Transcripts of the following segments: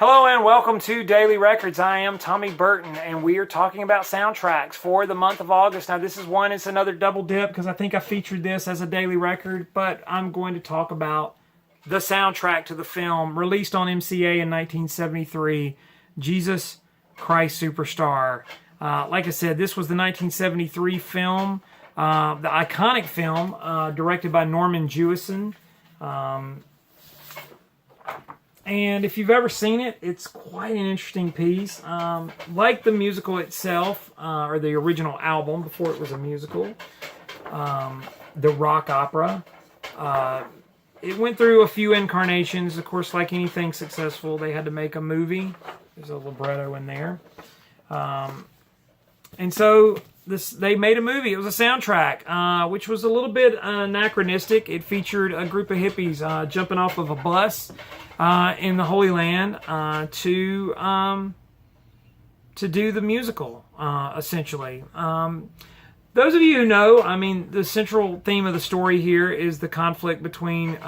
Hello and welcome to Daily Records. I am Tommy Burton and we are talking about soundtracks for the month of August. Now this is one, it's another double dip because I think I featured this as a daily record, but I'm going to talk about the soundtrack to the film released on MCA in 1973, Jesus Christ Superstar. Like I said, this was the 1973 film, the iconic film directed by Norman Jewison. And if you've ever seen it, it's quite an interesting piece. Like the musical itself, or the original album before it was a musical, the rock opera. It went through a few incarnations. Of course, like anything successful, they had to make a movie. There's a libretto in there. And so they made a movie. It was a soundtrack, which was a little bit anachronistic. It featured a group of hippies jumping off of a bus in the Holy Land to do the musical, essentially. Those of you who know, I mean, the central theme of the story here is the conflict between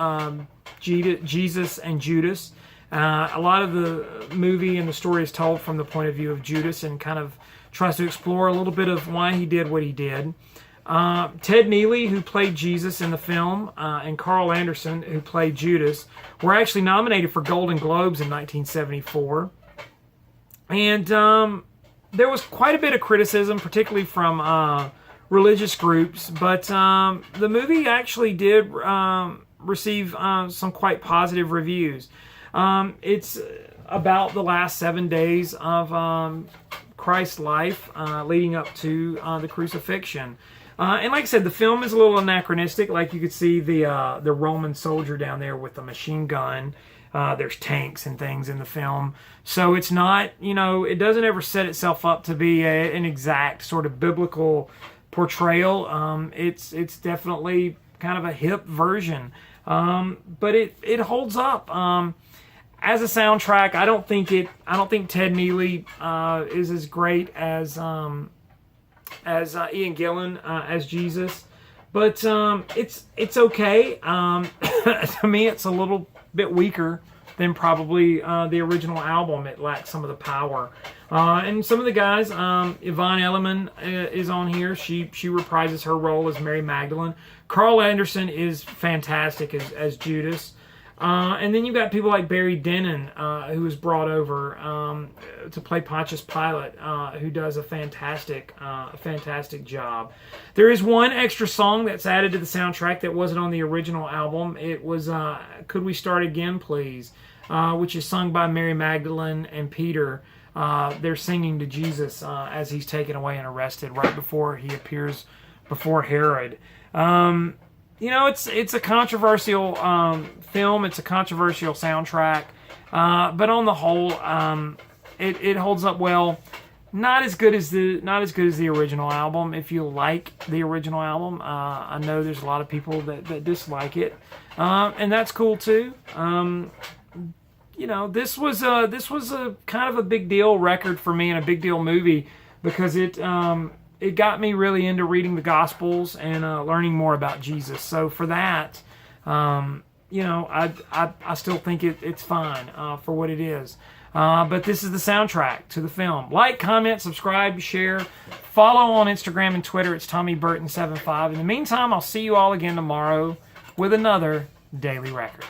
Jesus and Judas. A lot of the movie and the story is told from the point of view of Judas and kind of tries to explore a little bit of why he did what he did. Ted Neely, who played Jesus in the film, and Carl Anderson, who played Judas, were actually nominated for Golden Globes in 1974. And there was quite a bit of criticism, particularly from religious groups, but the movie actually did receive some quite positive reviews. It's about the last 7 days of Christ's life leading up to the crucifixion. And like I said, the film is a little anachronistic. Like you could see the Roman soldier down there with the machine gun. There's tanks and things in the film. So it's not, it doesn't ever set itself up to be an exact sort of biblical portrayal. It's definitely kind of a hip version. But it holds up. As a soundtrack, I don't think Ted Neely is as great as Ian Gillan as Jesus, but it's okay. To me, it's a little bit weaker than probably the original album. It lacks some of the power. And some of the guys, Yvonne Elliman is on here. She reprises her role as Mary Magdalene. Carl Anderson is fantastic as Judas. And then you've got people like Barry Dennen, who was brought over to play Pontius Pilate, who does a fantastic job. There is one extra song that's added to the soundtrack that wasn't on the original album. It was "Could We Start Again, Please," which is sung by Mary Magdalene and Peter. They're singing to Jesus as he's taken away and arrested right before he appears before Herod. It's a controversial film. It's a controversial soundtrack, but on the whole, it holds up well. Not as good as the original album. If you like the original album, I know there's a lot of people that dislike it, and that's cool too. This was a kind of a big deal record for me and a big deal movie because it got me really into reading the Gospels and learning more about Jesus. So for that, I still think it's fine for what it is. But this is the soundtrack to the film. Like, comment, subscribe, share, follow on Instagram and Twitter. It's TommyBurton75. In the meantime, I'll see you all again tomorrow with another Daily Record.